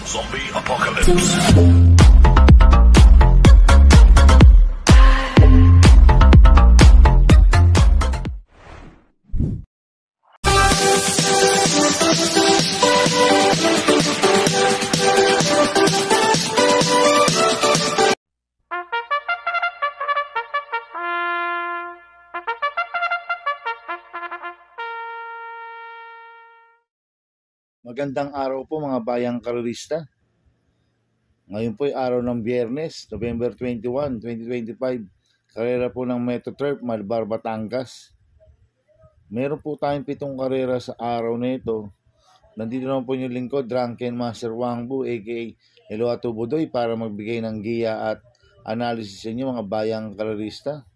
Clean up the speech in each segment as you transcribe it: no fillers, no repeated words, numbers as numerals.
Zombie Apocalypse. Magandang araw po mga bayang karerista. Ngayon po ay araw ng Biyernes, November 21, 2025. Karera po ng Metro Turf, Malbar, Batangas. Meron po tayong 7 karera sa araw na ito. Nandito naman po yung lingkod, Drunken Master Wangbu, aka Eloato Budoy, para magbigay ng giya at analysis sa inyo mga bayang karerista.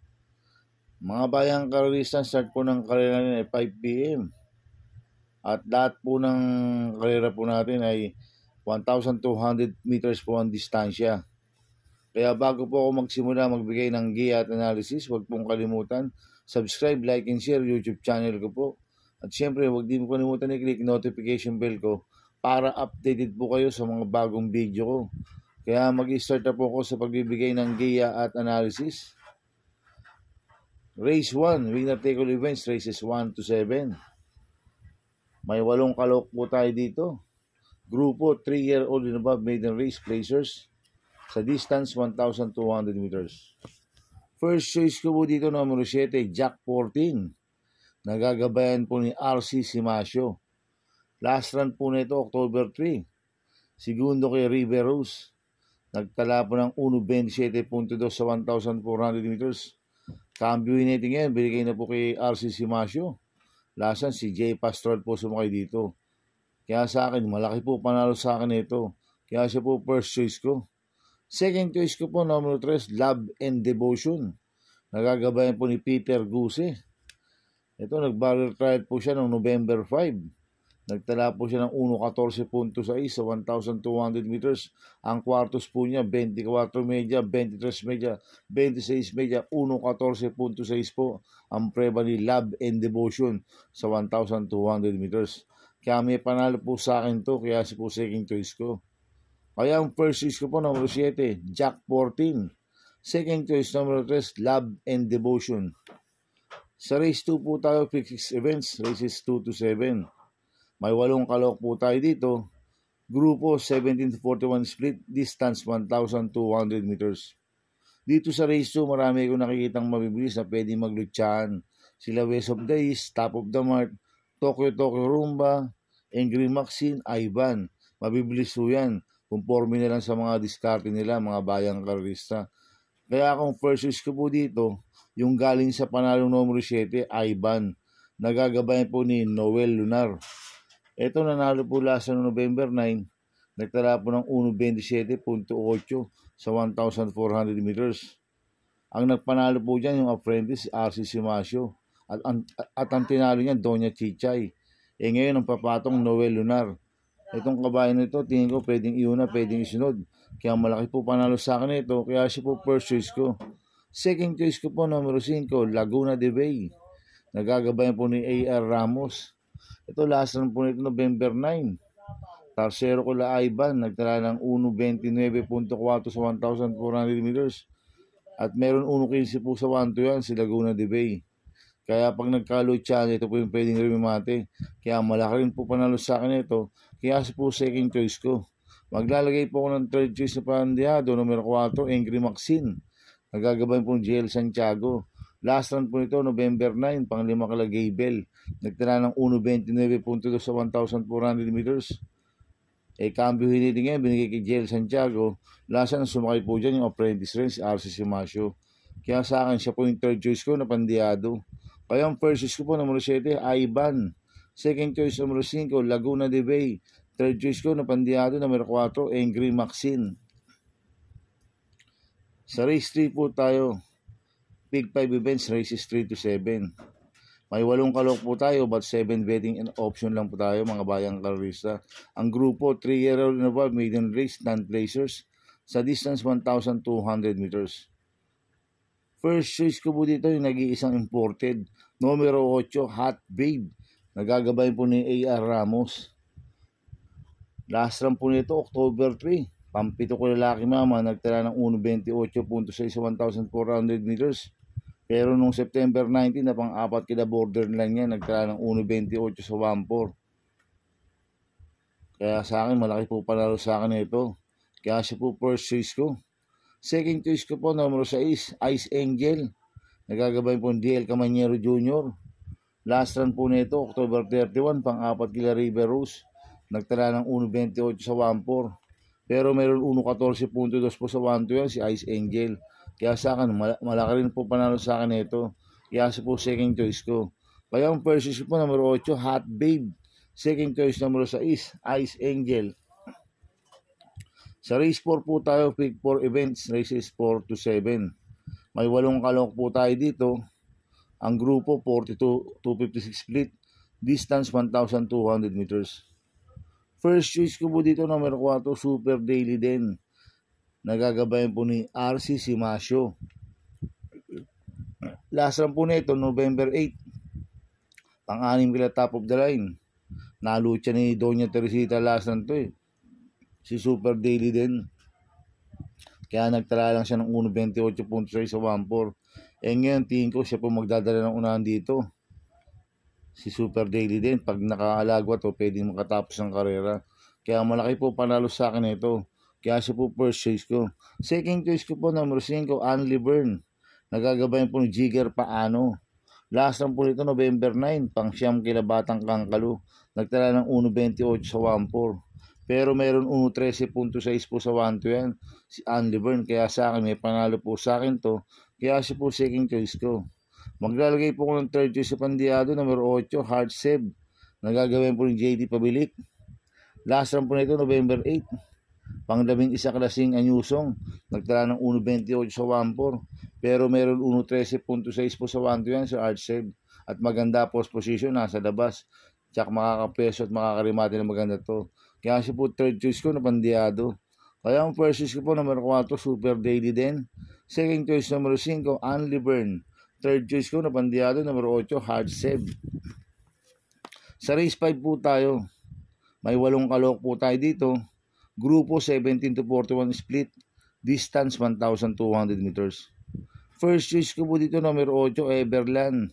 Mga bayang karerista, start po ng karera nila ay 5 p.m. At lahat po ng karera po natin ay 1,200 meters po ang distansya. Kaya bago po ako magsimula magbigay ng giya at analysis, huwag pong kalimutan, subscribe, like, and share YouTube channel ko po. At syempre, huwag din po kalimutan i-click notification bell ko para updated po kayo sa mga bagong video ko. Kaya mag-start na po ako sa pagbibigay ng giya at analysis. Race 1, winner take all events, races 1 to 7. May 8 kalok po tayo dito. Grupo 3-year-old and above maiden race placers sa distance 1,200 meters. First choice ko po dito numero 7, Jack 14. Nagagabayan po ni RC Simasio. Last run po nito October 3. Segundo kay River Rose. Nagtala po ng 1.27.2 sa 1,400 meters. Cambio natin ngayon, binigay na po kay RC Simasio. Lasan si J. Pastoral po sumakay dito. Kaya sa akin, malaki po panalo sa akin ito. Kaya siya po first choice ko. Second choice ko po, numero 3, Love and Devotion. Nagagabayan po ni Peter Guse. Ito, nag-barrel trial po siya noong November 5. Nagtala po siya ng 1.14.6 sa 1,200 meters. Ang kwartos po niya, 24 media, 23 media, 26 media, 1.14.6 po ang preba ni Love and Devotion sa 1,200 meters. Kaya may panalo po sa akin to, kaya si po second choice ko. Kaya ang first choice ko po, numero 7, Jack 14. Second choice, numero 3, Love and Devotion. Sa race 2 po tayo, fixed events, races 2 to 7. May 8 kalok po tayo dito. Grupo 17-41 split, distance 1,200 meters. Dito sa race 2, marami ko nakikitang mabibilis na pwedeng maglutsahan. Sila West of the East, Top of the Mark, Tokyo Rumba, Angry Maxine, Ivan. Mabibilis po yan. Conforme na lang sa mga diskarte nila, mga bayang karerista. Kaya kung first choice ko po dito, yung galing sa panalong numero 7, Ivan. Nagagabayan po ni Noel Lunar. Ito nanalo po last ng November 9. Nagtala po ng 1.27.8 sa 1,400 meters. Ang nagpanalo po dyan yung apprentice RC Simasio. At ang tinalo niya Doña Chichay. Ngayon ang papatong Noel Lunar. Itong kabayan nito tingin ko pwedeng iuna, pwedeng isunod. Kaya malaki po panalo sa akin ito. Kaya siya po first choice ko. Second choice ko po numero 5, Laguna de Bay. Nagagabayan po ni A.R. Ramos. Ito last run po nito November 9. Tarsero ko la Ivan, nagtala ng 1.29.4 sa 1,400 meters. At meron 1.15 po sa 1 to yan, si Laguna de Bay. Kaya pag nagkalutsa, ito po yung pwedeng remimate. Kaya malaki rin po panalo sa akin ito. Kaya po second choice ko. Maglalagay po ako ng third choice na pandiado, numero 4, Angry Maxine. Nagagabayan po JL Santiago. Last run po nito, November 9, pang-5 kala Gaybel. Nagtala ng 1.29.2 sa 1,400 meters. Cambio hiniting ngayon, binigay kay JL Santiago. Last run, sumakay po dyan yung apprentice rin, si RC Simasio. Kaya sa akin, siya po yung third choice ko na pandiado. Kaya ang first choice ko po, numero 7, Ivan. Second choice, numero 5, Laguna de Bay. Third choice ko na pandiado, numero 4, Angry Maxine. Sa race 3 po tayo. Big 5 events, races 3 to 7. May 8 kalok po tayo, but 7 betting and option lang po tayo, mga bayang karerista. Ang grupo, 3-year-old and above, maiden race, non-placers, sa distance 1,200 meters. First choice ko po dito yung nag-iisang imported. Numero 8, Hot Babe. Nagagabay po ni A.R. Ramos. Last run po nito, October 3. Pampito ko lalaki mama, nagtala ng 1.28.6 sa 1,400 meters. Pero nung September 19 na pang-apat kila border lang yan, nagtala ng 1.28 sa 1.4. Kaya sa akin, malaki po panalo sa akin ito. Kaya siya po first choice ko. Second choice ko po, numero 6, Ice Angel. Nagagabay po DL Camanyero Jr. Last run po nito, October 31, pang-apat kila River Rose. Nagtala ng 1.28 sa 1.4. Pero meron 1.14.2 po sa 1.2 yan, si Ice Angel. Kaya sa akin, malaki rin po panalo sa akin ito. Kaya siya po second choice ko. Kaya ang first choice po, numero 8, Hot Babe. Second choice, numero 6, Ice Angel. Sa race 4 po tayo, pick 4 events, races 4 to 7. May 8 kalok po tayo dito. Ang grupo, 42-256 split. Distance, 1,200 meters. First choice ko po dito, number 4, Super Daily din. Nagagabayan po ni RC Simasio. Last run po nito, November 8. Pang-anim kila top of the line. Nalucha ni Doña Teresita last run to eh. Si Super Daily din. Kaya nagtala lang siya ng 1.28.6 sa 1.4. Eh ngayon, tingin ko siya po magdadala ng unahan dito. Si Super Daily din. Pag nakaalagwa to, pwedeng makatapos ng karera. Kaya malaki po panalo sa akin ito. Kaya siya po first choice ko. Second choice ko po, number 5, Anli Byrne. Nagagabayan po ni Jigger Paano. Last run po nito, November 9, pang siyam kila Batang Kangkalu. Nagtala ng 1.28 sa 1.4. Pero meron 1.13.6 po sa 1.2 yan. Si Anli Byrne. Kaya sa akin, may panalo po sa akin to. Kaya siya po second choice ko. Maglalagay po ko ng third choice sa Pandiado, number 8, Hard Save. Nagagawin po ni JD Pabilik. Last run po nito, November 8. Pang-11 klaseng Anyusong. Nagtala ng 1.28 sa 1.4. Pero meron 1.13.6 po sa 1.2 yan sa Hard Save. At maganda post position, nasa labas. Tsaka makakapeso at makakarimate na maganda to. Kaya siya po third choice ko na Pandiado. Kaya ang first choice ko po, number 4, Super Daily din. Second choice, number 5, Anli Byrne. Third choice ko na Pandiado, number 8, Hard Save. Sa race 5 po tayo. May 8 kalok po tayo dito. Grupo 17 to 41 split. Distance 1,200 meters. First choice ko po dito, number 8, Everland.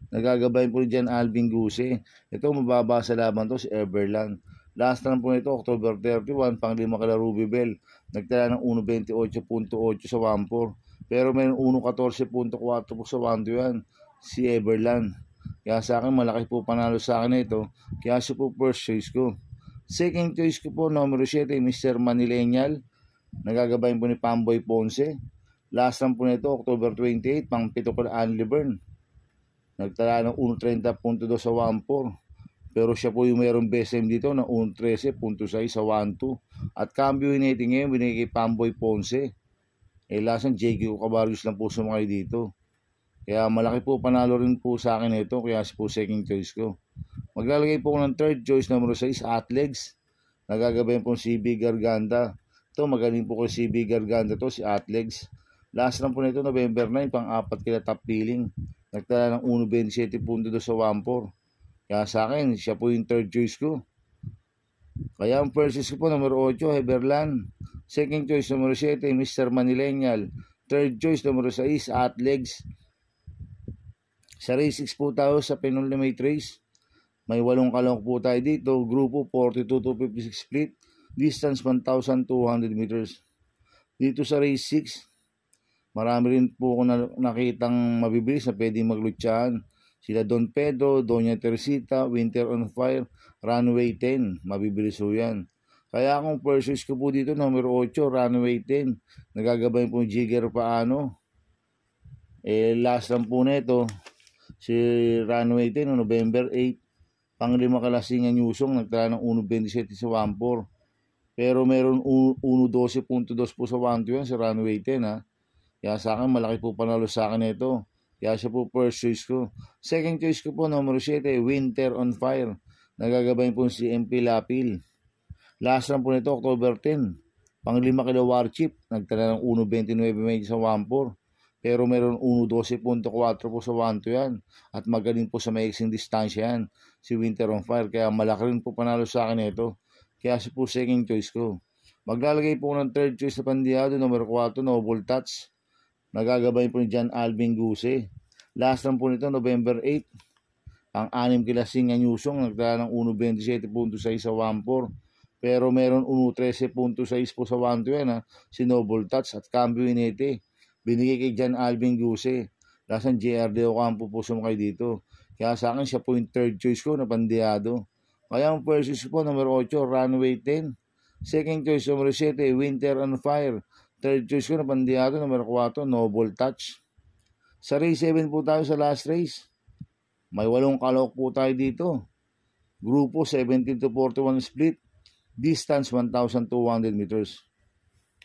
Nagagabayan po dyan Alvin Guse. Ito mababa sa laban to, si Everland. Last run po nito, October 31, pang-5 kala Ruby Bell. Nagtala ng 1.28.8 sa 1.4. Pero may 1.14.4 po sa 1.2 yan, si Everland. Kaya sa akin, malaki po panalo sa akin ito. Kaya siya po first choice ko. Second choice ko po, numero 7, Mr. Manileñal. Nagagabayan po ni Pamboy Ponce. Last run po nito, October 28, pang-7 kala Anli Byrne. Nagtala ng 1.30.2 sa 1.4. Pero siya po yung mayroong best time dito na 1.13.6 sa 1.2. At cambio hiniti ngayon, binigay kay Pamboy Ponce. Lasan JQ Cabarrios lang po sumakay dito. Kaya malaki po panalo rin po sa akin ito. Kaya po second choice ko. Maglalagay po ko ng third choice, number 6, Atlegs. Nagagabayan po si CB Garganda. Ito magaling po ko si CB Garganda to, si Atlegs. Last run po nito, November 9, pang-4 kila Top Billing. Nagtala ng 1.27.2 sa 1.4. Kaya sa akin, siya po yung third choice ko. Kaya ang first choice ko po, number 8, Everland. Second choice, number 7, Mr. Manileñal. Third choice, number 6, Atlegs. Sa race 6 po tayo sa penultimate race. May 8 kalok po tayo dito. Grupo 42-256 split. Distance 1,200 meters. Dito sa race 6, marami rin po ako nakitang mabibilis na pwedeng maglutsahan. Sila Don Pedro, Doña Teresita, Winter on Fire, Runway 10. Mabibilis po yan. Kaya akong first choice ko po dito, number 8, Runway 10. Nagagabay po Jigger Paano. Last lang po nito, si Runway 10, November 8. Pang-5 kalasing Anyusong, nagtala ng 1.27 sa 1.4. Pero meron 1.12.2 po sa 1.2 yan, si Runway 10 ha. Kaya sa akin, malaki po panalo sa akin ito. Kaya siya po first choice ko. Second choice ko po, number 7, Winter on Fire. Nagagabay po si MP Lapil. Last run po nito, October 10. Pang-5 kila Warchip. Nagtala ng 1.29 sa 1.4. Pero meron 1.12.4 po sa 1.2 yan. At magaling po sa maiksing distansya yan. Si Winter on Fire. Kaya malaki rin po panalo sa akin ito. Kaya siya po second choice ko. Maglalagay po ng third choice na pandiyado, number 4, Noble Touch. Nagagabay po ni John Alvin Guse. Last run po nito, November 8. Ang 6 kilasing ang Yusong, nagdala ng 1.27.6 sa 1.4. Pero meron 1.13.6 po sa 1.2 si Noble Touch at Cambio Inete. Binigay kay John Alvin Guse. Last run, JRD Ocampo po sumakay dito. Kaya sa akin, siya po yung third choice ko na pandiyado. Kaya ang first choice po, number 8, Runway 10. Second choice, number 7, Winter on Fire. Third choice ko na pandiyado, number 4, Noble Touch. Sa race 7 po tayo sa last race. May 8 kalok po tayo dito. Grupo 17 to 41 split. Distance 1,200 meters.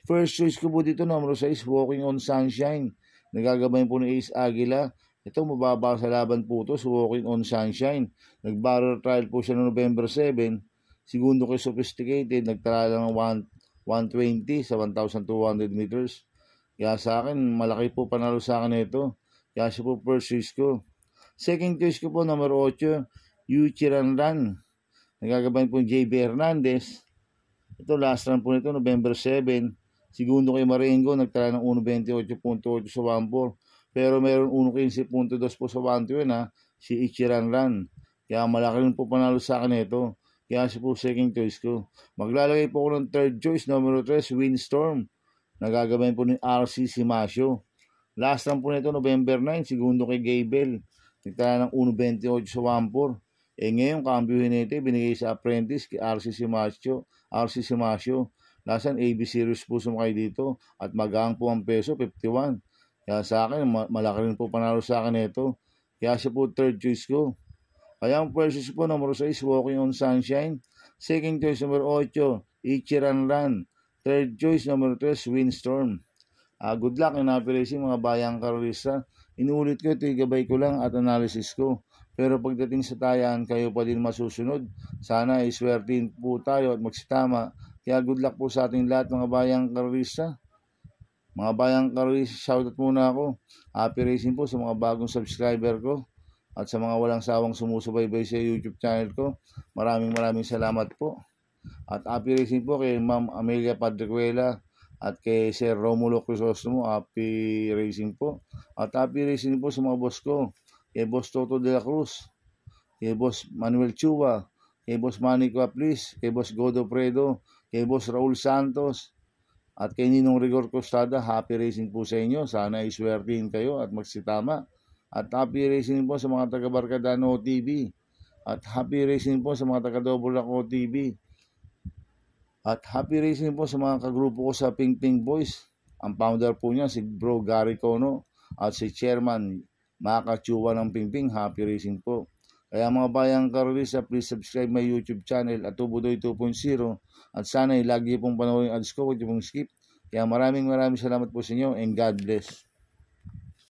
First choice ko po dito, number 6, Walking on Sunshine. Nagagabay po ni Ace Aguila. Ito, mababa sa laban po ito, so Walking on Sunshine. Nag-barrel trial po siya noong November 7. Segundo kay Sophisticated, nagtala lang ng 120 sa 1,200 meters. Kaya sa akin, malaki po panalo sa akin ito. Kaya siya po first choice ko. Second choice ko po, number 8, Yuchiran Run. Nagagabay po JB Hernandez. Ito, last run po nito, November 7. Segundo kay Marengo, nagtala ng 1.28.8 sa 1.4. Pero meron 1.15.2 po sa 1.2 si Ichiran Run. Kaya malaki rin po panalo sa akin ito. Kaya siya po second choice ko. Maglalagay po ako ng third choice, number 3, Windstorm. Nagagabay po ni RC Simasio. Last run po nito, November 9, segundo kay Gable. Nagtala ng 1.28 sa 1.4. Ngayon, Cambio Inete, binigay sa apprentice kay RC Simasio. Last run, AB Series po sumakay dito. At magaang po ang peso, 51. Kaya sa akin, malaki rin po panalo sa akin ito. Kaya siya po third choice ko. Kaya ang first choice po, number 6, Walking on Sunshine. Second choice, number 8, Ichiran Run. Third choice, number 3, Windstorm. Good luck in happy racing mga bayang karolista. Inuulit ko, ito gabay ko lang at analysis ko. Pero pagdating sa tayan, kayo pa din masusunod. Sana iswertin po tayo at magsitama. Kaya good luck po sa ating lahat mga bayang karolista. Mga bayang karolista, shoutout muna ako. Happy racing po sa mga bagong subscriber ko. At sa mga walang sawang sumusubaybay sa YouTube channel ko, maraming salamat po. At happy racing po kay Ma'am Amelia Padrecuela at kay Sir Romulo Crisostomo, happy racing po. At happy racing po sa mga boss ko, kay Boss Toto de la Cruz, kay Boss Manuel Chua, kay Boss Manny Caplis, kay Boss Godo Fredo, kay Boss Raul Santos, at kay Ninong Rigor Costada. Happy racing po sa inyo. Sana iswertihin kayo at magsitama. At happy racing po sa mga taga Barcadano TV. At happy racing po sa mga taga Double Ako TV. At happy racing po sa mga kagrupo ko sa Ping Ping Boys. Ang founder po niya si Bro Gary Cono at si Chairman Maka Chua ng Ping Ping. Happy racing po. Kaya mga bayang karolista, please subscribe my YouTube channel at Tubudoy 2.0. At sana lagi pong panoorin ads ko, huwag pong skip. Kaya maraming salamat po sa inyo and God bless.